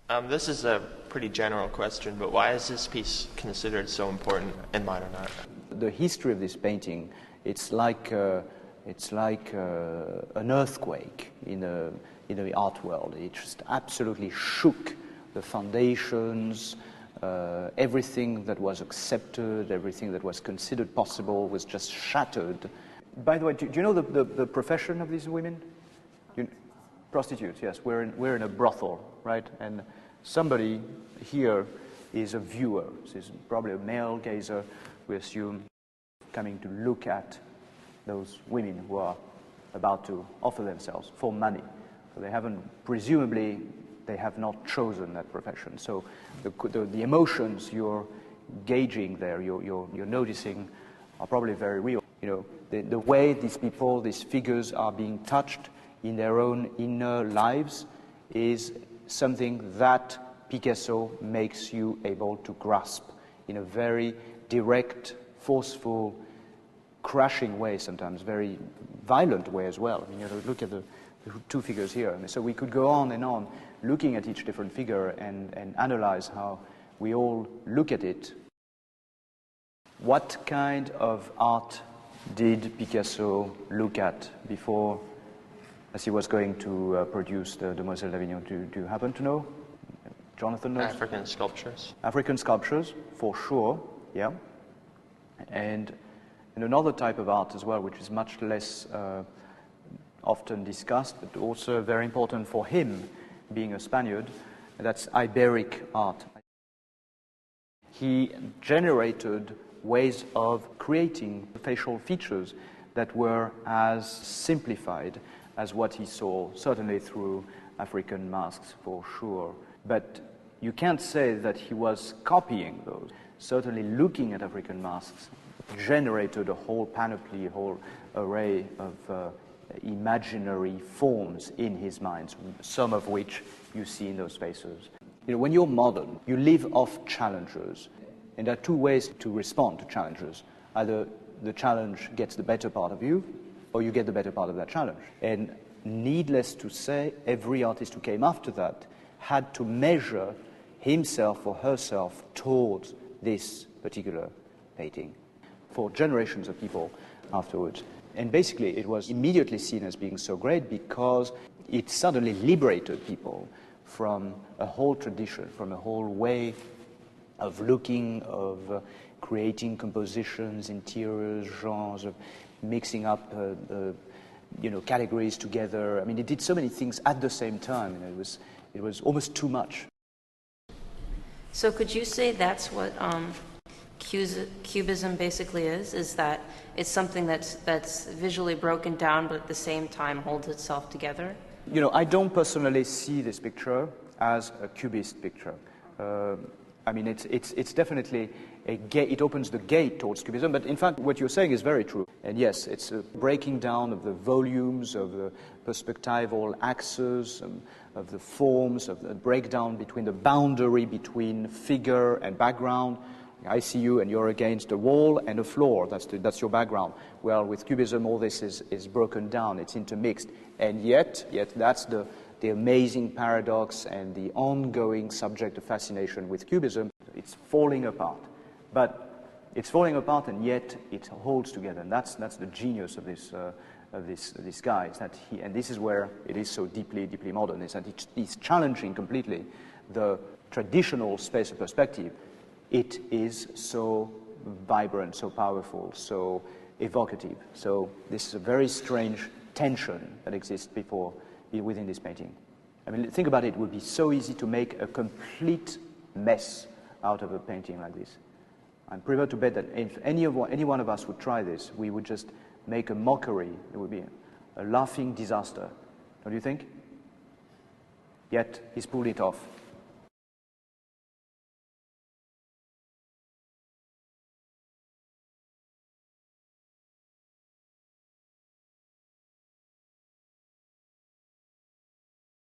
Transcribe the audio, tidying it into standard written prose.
This is a pretty general question, but why is this piece considered so important in modern art? The history of this painting, it's like an earthquake in the art world. It just absolutely shook the foundations. Everything that was accepted, everything that was considered possible was just shattered. By the way, do you know the profession of these women? Prostitutes, yes. We're in a brothel, right? And somebody here is a viewer. This is probably a male gazer, we assume, coming to look at those women who are about to offer themselves for money. So they haven't, presumably, they have not chosen that profession. So the emotions you're gauging there, you're noticing, are probably very real. You know, the way these people, these figures are being touched in their own inner lives is something that Picasso makes you able to grasp in a very direct, forceful, crashing way, sometimes very violent way as well. I mean, you know, look at the two figures here. And so we could go on and on looking at each different figure and analyze how we all look at it. What kind of art did Picasso look at before, as he was going to produce the Demoiselles d'Avignon? Do you happen to know? Jonathan knows? African sculptures. African sculptures, for sure, yeah. And another type of art as well, which is much less often discussed, but also very important for him, being a Spaniard, that's Iberic art. He generated ways of creating facial features that were as simplified as what he saw, certainly through African masks, for sure. But you can't say that he was copying those. Certainly looking at African masks generated a whole panoply, a whole array of imaginary forms in his mind, some of which you see in those spaces. You know, when you're modern, you live off challenges, and there are two ways to respond to challenges. Either the challenge gets the better part of you, or you get the better part of that challenge. And needless to say, every artist who came after that had to measure himself or herself towards this particular painting for generations of people afterwards. And basically, it was immediately seen as being so great because it suddenly liberated people from a whole tradition, from a whole way of looking, of creating compositions, interiors, genres, of mixing up categories together. I mean, it did so many things at the same time, and it was almost too much. So could you say that's what Cubism basically is that it's something that's visually broken down but at the same time holds itself together? You know, I don't personally see this picture as a Cubist picture. I mean, it's definitely a gate. It opens the gate towards Cubism, but in fact, what you're saying is very true. And yes, it's a breaking down of the volumes, of the perspectival axes, of the forms, of the breakdown between the boundary between figure and background. I see you and you're against a wall and a floor. That's your background. Well, with Cubism, all this is broken down. It's intermixed. And yet that's the amazing paradox and the ongoing subject of fascination with Cubism. It's falling apart. But it's falling apart, and yet it holds together. And that's the genius of this guy. Is that and this is where it is so deeply modern. Is that it's challenging completely the traditional space of perspective. It is so vibrant, so powerful, so evocative. So this is a very strange tension that exists within this painting. I mean, think about it. It would be so easy to make a complete mess out of a painting like this. I'm prepared to bet that if any one of us would try this, we would just make a mockery. It would be a laughing disaster. Don't you think? Yet he's pulled it off.